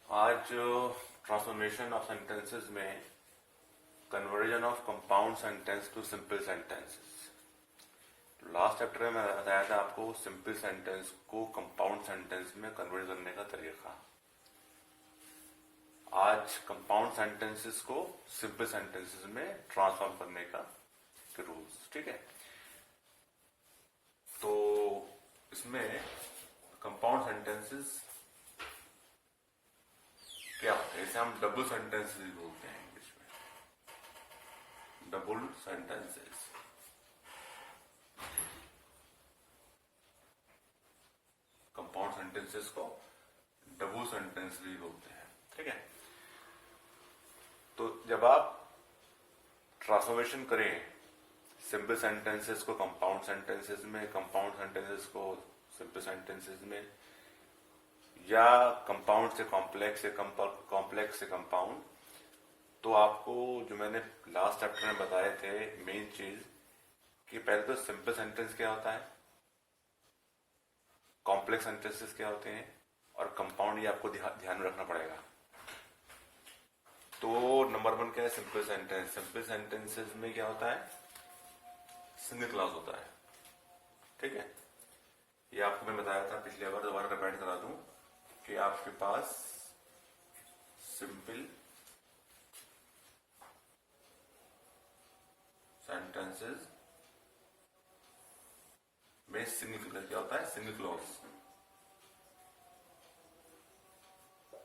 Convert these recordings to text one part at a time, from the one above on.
आज transformation of sentences में conversion of compound sentence to simple sentences. Last chapter में मैं बताया था आपको सिंपल सेंटेंस को कंपाउंड सेंटेंस में कन्वर्ट करने का तरीका। आज कंपाउंड सेंटेंसेस को सिंपल सेंटेंसेस में ट्रांसफॉर्म करने का रूल्स। ठीक है, तो इसमें कंपाउंड सेंटेंसेस क्या होते हैं, इसे हम डबल सेंटेंसेस बोलते हैं इंग्लिश में, डबल सेंटेंसेस। कंपाउंड सेंटेंसेस को डबल सेंटेंस भी बोलते हैं। ठीक है, तो जब आप ट्रांसफॉर्मेशन करें सिंपल सेंटेंसेस को कंपाउंड सेंटेंसेस में, कंपाउंड सेंटेंसेस को सिंपल सेंटेंसेस में, या कंपाउंड से कॉम्प्लेक्स से कॉम्प्लेक्स से कंपाउंड, तो आपको जो मैंने लास्ट चैप्टर में बताए थे मेन चीज कि पहले तो सिंपल सेंटेंस क्या होता है, कॉम्प्लेक्स सेंटेंसेस क्या होते हैं, और कंपाउंड, ये आपको ध्यान में रखना पड़ेगा। तो नंबर 1 क्या है, सिंपल सेंटेंस। सिंपल सेंटेंसेस में क्या होता है, सिंगल क्लॉज होता है। ठीक है, ये आपको मैं बताया था पिछले बार, दोबारा रिपीट करा दूं कि आपके पास सिंपल सेंटेंसेस में सिंगल क्या होता है, सिंगल क्लॉज।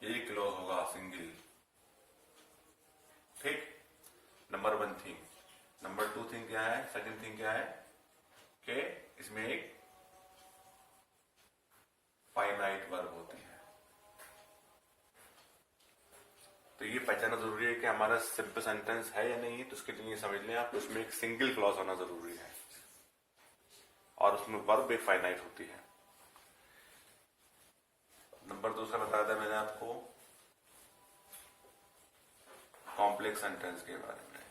एक क्लॉज होगा सिंगल। ठीक, नंबर 1 थिंग। नंबर 2 थिंग क्या है, सेकंड थिंग क्या है कि इसमें एक फाइनाइट वर्ब होती है। तो ये पहचानना जरूरी है कि हमारा सिंपल सेंटेंस है या नहीं। तो उसके लिए समझ लें आप, उसमें एक सिंगल क्लॉज होना जरूरी है और उसमें वर्ब एक फाइनाइट होती है। नंबर 2 बताया था मैंने आपको कॉम्प्लेक्स सेंटेंस के बारे में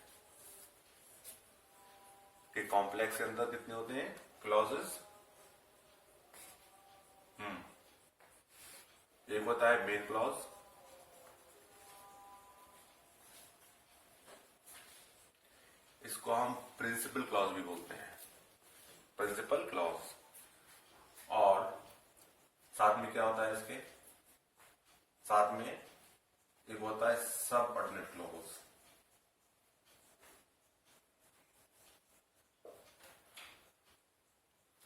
कि कॉम्प्लेक्स के अंदर कितने होते हैं क्लॉजेस। एक होता है मेन क्लॉज, इसको हम प्रिंसिपल क्लॉज भी बोलते हैं, प्रिंसिपल क्लॉज। और साथ में क्या होता है, इसके साथ में एक होता है सबऑर्डिनेट क्लॉज।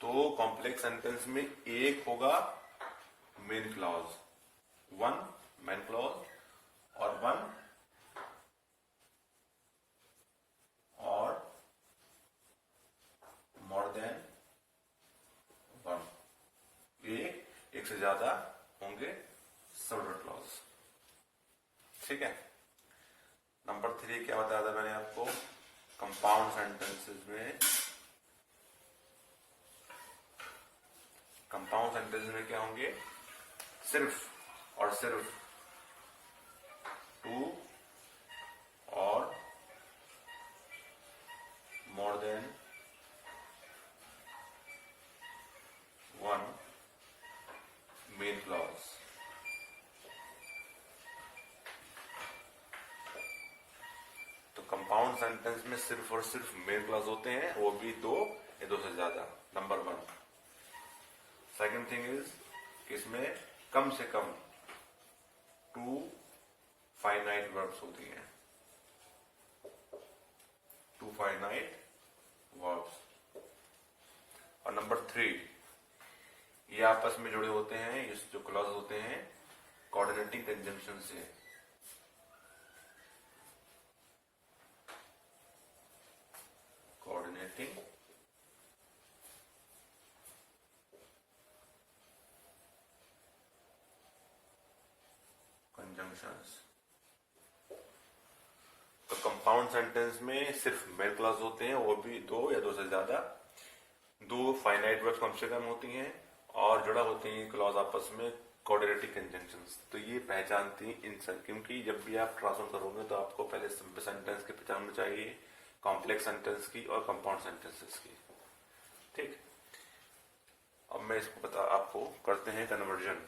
तो कॉम्प्लेक्स सेंटेंस में एक होगा मेन क्लॉज, 1 मेन क्लॉज और 1 और मोर देन 1। एक से ज्यादा होंगे सबऑर्डिनेट क्लॉज। ठीक है, नंबर 3 क्या बताया था मैंने आपको, कंपाउंड सेंटेंसेस में, कंपाउंड सेंटेंसेस में क्या होंगे, सिर्फ और सिर्फ 2 और मोर देन 1 मेन क्लॉज। तो कंपाउंड सेंटेंस में सिर्फ और सिर्फ मेन क्लॉज होते हैं, वो भी 2 या 2 से ज्यादा, नंबर 1। सेकंड थिंग इज इसमें कम से कम 2 फाइनाइट वर्ब्स होती हैं, 2 फाइनाइट वर्ब्स। और नंबर 3, ये आपस में जुड़े होते हैं, ये जो क्लॉज होते हैं कोऑर्डिनेटिंग कंजंक्शन से। Coordinating conjunctions. तो कंपाउंड सेंटेंस में सिर्फ मेन क्लॉज होते हैं, वो भी 2 या 2 से ज्यादा, 2 फाइनाइट वर्ब्स कम से कम होती हैं और जुड़ा होती हैं क्लॉज आपस में कोऑर्डिनेटिंग कंजंक्शंस। तो ये पहचानती इन सब, क्योंकि जब भी आप ट्रांसफॉर्म करोगे तो आपको पहले सिंपल सेंटेंस की पहचान होनी चाहिए, कॉम्प्लेक्स सेंटेंस की और कंपाउंड सेंटेंसेस की। ठीक, अब मैं इसको आपको करते हैं कन्वर्जन,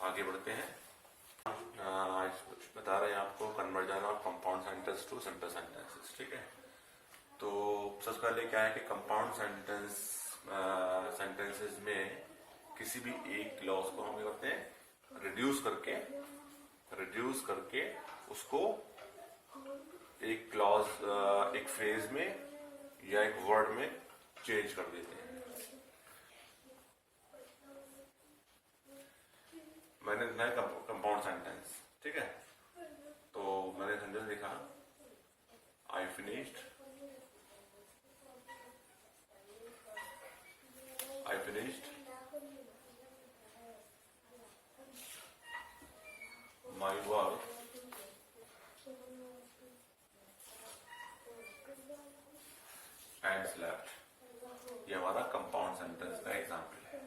आगे बढ़ते हैं। आज बता रहे हैं आपको conversion of compound sentence to simple sentences. ठीक है, तो सबसे पहले क्या है कि कंपाउंड सेंटेंसेस में किसी भी एक क्लॉज को हम क्या करते हैं, रिड्यूस करके उसको एक क्लॉज, एक फ्रेज में या एक वर्ड में चेंज कर देते हैं। मैंने लिखा है कंपाउंड सेंटेंस। ठीक है, तो मैंने सेंटेंस लिखा I finished my work and slept. ये हमारा कंपाउंड सेंटेंस का एग्जाम्पल है।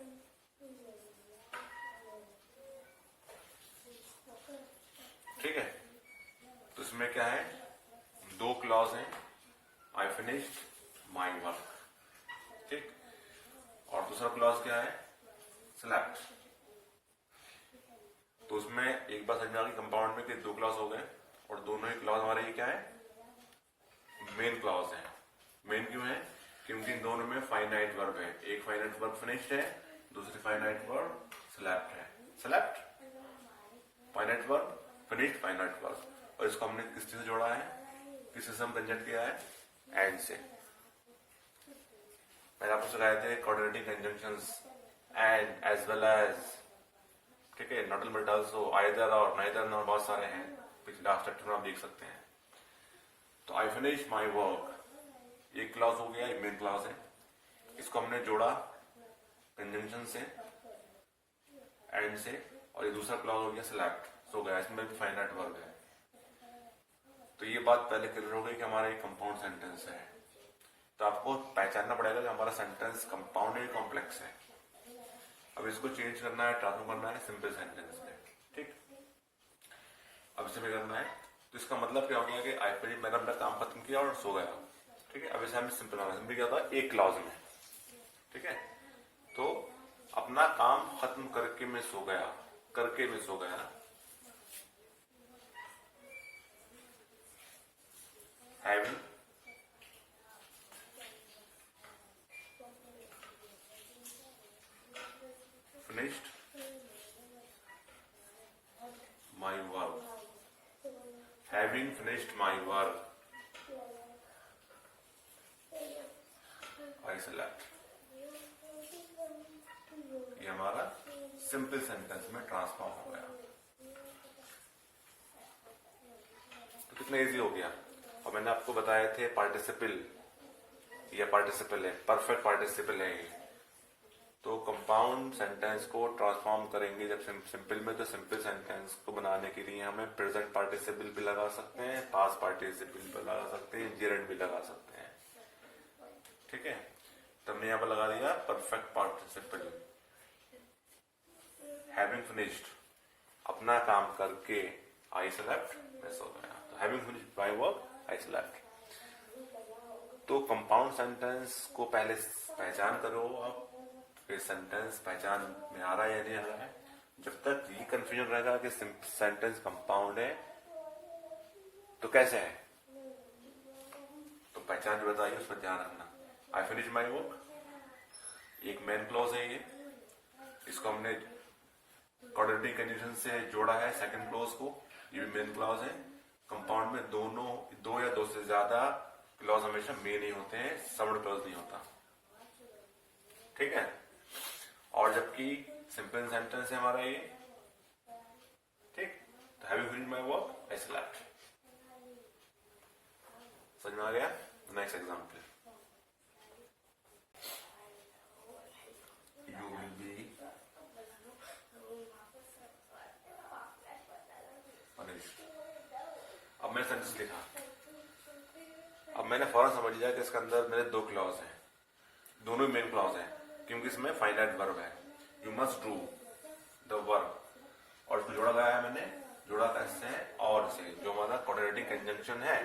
ठीक है, तो इसमें क्या है, दो क्लॉज हैं, आई फिनिश्ड माई वर्क, ठीक, और दूसरा क्लॉज क्या है, स्लेप्ट। तो उसमें एक बात समझ में आ गई कंपाउंड में कि दो क्लॉज हो गए और दोनों ही क्लॉज हमारे ये क्या है, मेन क्लॉज है। मेन क्यों है, क्योंकि इन दोनों में फाइनाइट वर्ब है। एक फाइनाइट वर्ब फिनिश्ड है, दूसरी फाइनाइट वर्ब स्लेप्ट है। Slept finite verb, finished finite verb, और इसको हमने किस चीज से जोड़ा है, किस से हम कंजक्ट किया है, एंड से। मैंने आपको सिखाए थे coordinating conjunctions, and, as well as, ठीक है, नॉट बट आल्सो, आइदर और नाइदर, और बहुत सारे हैं, पिछले लास्ट लेक्चर में आप देख सकते हैं। तो आई फिनिश माई वर्क, एक क्लॉज हो गया, एक मेन क्लॉज है, इसको हमने जोड़ा कंजंक्शन से, एंड से, और ये दूसरा क्लॉज हो गया स्लेप्ट, सो गया, इसमें भी फाइनाइट वर्ब है। तो ये बात पहले क्लियर हो गई कि हमारा एक कंपाउंड सेंटेंस है। तो आपको पहचानना पड़ेगा कि हमारा सेंटेंस कंपाउंड है, कॉम्प्लेक्स है। अब इसको चेंज करना है, ट्रांसफॉर्म करना है सिंपल सेंटेंस में। ठीक, अब इसे में करना है, तो इसका मतलब क्या हो गया कि आई फिनिश, मैंने अपना काम खत्म किया और सो गया। ठीक है, अब इसे हमें सिंपल क्या था, एक क्लॉज में। ठीक है, तो अपना काम खत्म करके मैं सो गया, करके मैं सो गया। Having finished my work, having finished my work, I slept। ये हमारा सिंपल सेंटेंस में ट्रांसफॉर्म हो गया। तो कितना इजी हो गया। और मैंने आपको बताए थे पार्टिसिपल, ये पार्टिसिपल है, परफेक्ट पार्टिसिपल है ये। तो कंपाउंड सेंटेंस को ट्रांसफॉर्म करेंगे जब सिंपल में, तो सिंपल सेंटेंस को बनाने के लिए हमें प्रेजेंट पार्टिसिपल भी लगा सकते हैं, पास्ट पार्टिसिपल भी लगा सकते हैं, जेरेंट भी लगा सकते हैं। ठीक है, तो हमने यहाँ पर लगा दिया परफेक्ट पार्टिसिपल। हैविंग फिनिश्ड, अपना काम करके, आई स्लेप्ट, मैं सो गया। तो having finished my work, I slept. तो कंपाउंड सेंटेंस को पहले पहचान करो आप, फिर सेंटेंस पहचान में आ रहा है या नहीं आ रहा है। जब तक ये कंफ्यूजन रहेगा कि सेंटेंस कंपाउंड है तो कैसे है, तो पहचान जो बताइए उस पर ध्यान रखना। आई फिनिश माई वर्क, एक मेन क्लॉज है ये, इसको हमने कोऑर्डिनेटिंग कंडीशन से जोड़ा है सेकंड क्लॉज को, ये भी मेन क्लॉज है। कंपाउंड में दोनों, दो या दो से ज्यादा क्लॉज हमेशा मेन ही होते हैं, सबड क्लॉज नहीं होता। ठीक है, और जबकि सिंपल सेंटेंस है हमारा ये, ठीक, तो having finished my work, I slept. समझ में आ गया। Next example, you will be punished. अब मैंने सेंटेंस लिखा, अब मैंने फौरन समझ लिया कि इसके अंदर मेरे दो क्लॉज हैं, दोनों मेन क्लॉज हैं, क्योंकि इसमें फाइनाइट वर्ब है, you must do the work, और इसको जोड़ा गया है, मैंने जोड़ा कैसे है, और से, जो हमारा कोऑर्डिनेटिंग कंजंक्शन है,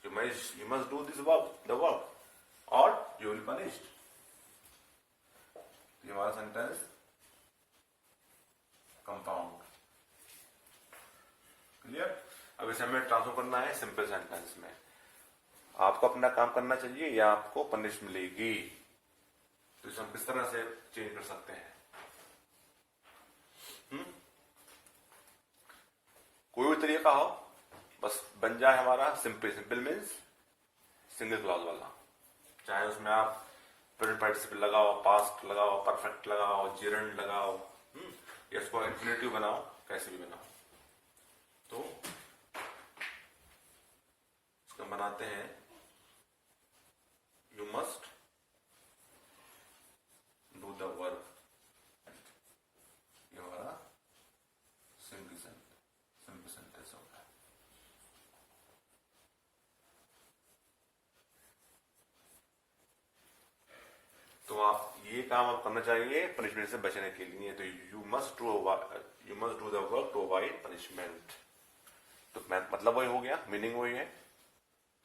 you must do this work, the work, और यू विल पनिश्ड। ये हमारा सेंटेंस कंपाउंड। अब इसे हमें ट्रांसफॉर्म करना है सिंपल सेंटेंस में। आपको अपना काम करना चाहिए या आपको पनिश मिलेगी, तो इसे हम किस तरह से चेंज कर सकते हैं? कोई भी तरीका हो, बस बन जाए हमारा simple. Simple means single clause वाला, चाहे उसमें आप प्रेजेंट पार्टिसिपल लगाओ, पास्ट लगाओ, परफेक्ट लगाओ, जिरंड लगाओ, या इसको इंफिनिटिव बनाओ, कैसे भी बनाओ। तो इसको बनाते हैं, you must do the work. ये हमारा सिंपल सेंटेंस होगा। तो आप ये काम आप करना चाहिए पनिशमेंट से बचने के लिए। तो you must do the work to avoid punishment. तो मतलब वही हो गया, मीनिंग वही है,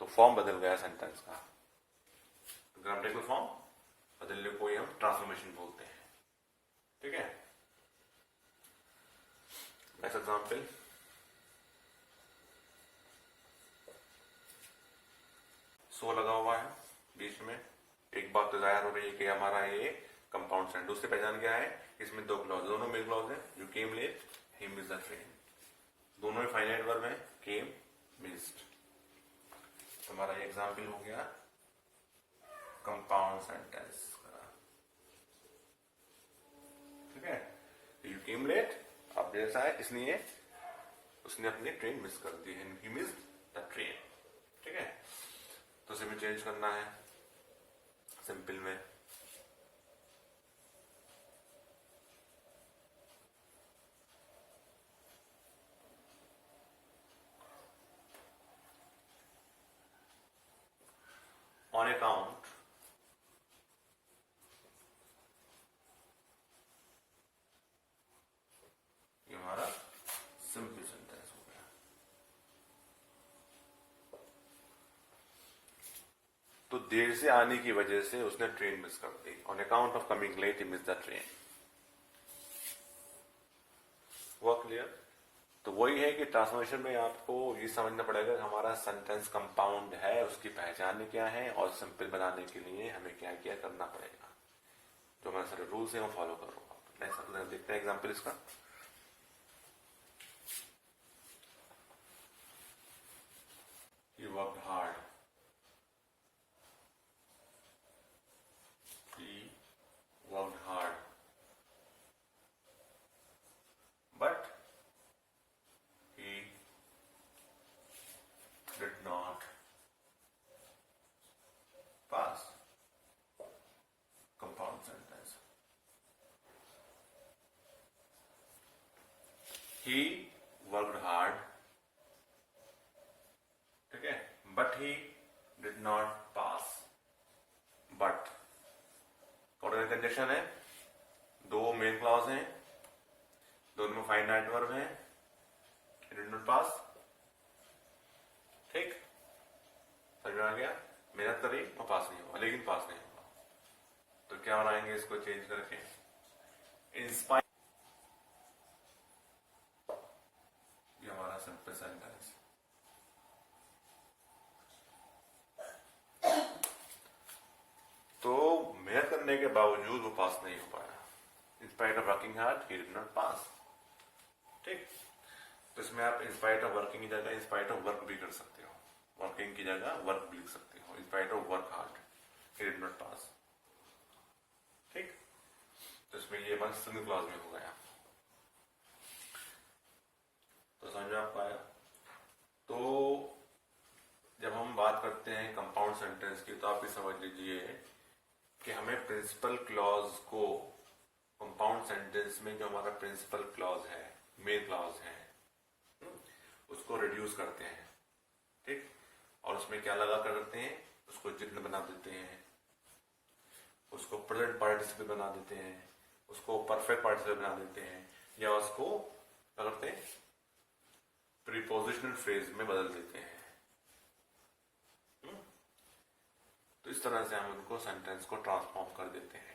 तो फॉर्म बदल गया सेंटेंस का। ग्रामेटिकल फॉर्म बदलने को ही हम ट्रांसफॉर्मेशन बोलते हैं। ठीक है, नेक्स्ट एग्जाम्पल। सो लगा हुआ है बीच में। एक बात तो जाहिर हो रही है कि हमारा ये कंपाउंड सेंटेंस। दूसरी पहचान क्या है? इसमें दो क्लॉज, दोनों में क्लॉज है। You came late, he missed the train. दोनों में फाइनाइट वर्ब है, केम, मिस्ड। हमारा ये एग्जाम्पल हो गया कंपाउंड सेंटेंस का। ठीक है, यू केम लेट, अब जैसा है इसलिए उसने अपनी ट्रेन मिस कर दी है, ही मिस्ड द ट्रेन। ठीक है, तो उसे हमें चेंज करना है सिंपल में। ऑन अकाउंट ये हमारा सिंपल सेंटेंस हो गया। तो देर से आने की वजह से उसने ट्रेन मिस कर दी। On account of coming late he miss the train. हुआ क्लियर? तो वही है कि ट्रांसफॉर्मेशन में आपको ये समझना पड़ेगा कि हमारा सेंटेंस कंपाउंड है, उसकी पहचान क्या है, और सिंपल बनाने के लिए हमें क्या क्या करना पड़ेगा। जो हमारे सारे रूल्स हैं वो फॉलो करो। नेक्स्ट देखते हैं एग्जाम्पल इसका। He worked hard. He worked hard. But he did not pass. Compound sentence. He worked hard. ठीक है, but he did not pass. But coordinate conjunction है, दो मेन क्लॉज हैं, दोनों में फाइनाइट वर्ब है, डिड नॉट पास। ठीक, समझ में आ गया? मेहनत करी और पास नहीं हुआ, लेकिन पास नहीं हुआ। तो क्या बनाएंगे इसको चेंज करके? इंस्पायर। ये हमारा सिंपल सेंटेंस। तो मेहनत करने के बावजूद वो पास नहीं हो पाया। In spite of working hard he did not pass. ठीक, तो इसमें आप इंस्पाइट ऑफ वर्किंग की जगह इंस्पाइट ऑफ वर्क भी कर सकते हो, वर्किंग की जगह वर्क भी लिख सकते हो। In spite of work hard he did not pass. ठीक, तो इसमें ये वन सिंगल क्लॉज में हो गया। तो समझ में आपको आया? तो जब हम बात करते हैं कंपाउंड सेंटेंस की, तो आप ये समझ लीजिए कि हमें प्रिंसिपल क्लॉज को कंपाउंड सेंटेंस में, जो हमारा प्रिंसिपल क्लॉज है, मेन क्लॉज है, उसको रिड्यूस करते हैं। ठीक, और उसमें क्या लगा कर करते हैं? उसको जिग्न बना देते हैं, उसको प्रेजेंट पार्टिसिपल बना देते हैं, उसको परफेक्ट पार्टिसिपल बना देते हैं, या उसको क्या करते हैं? प्रीपोजिशनल फ्रेज में बदल देते हैं। तो इस तरह से हम उनको सेंटेंस को ट्रांसफॉर्म कर देते हैं।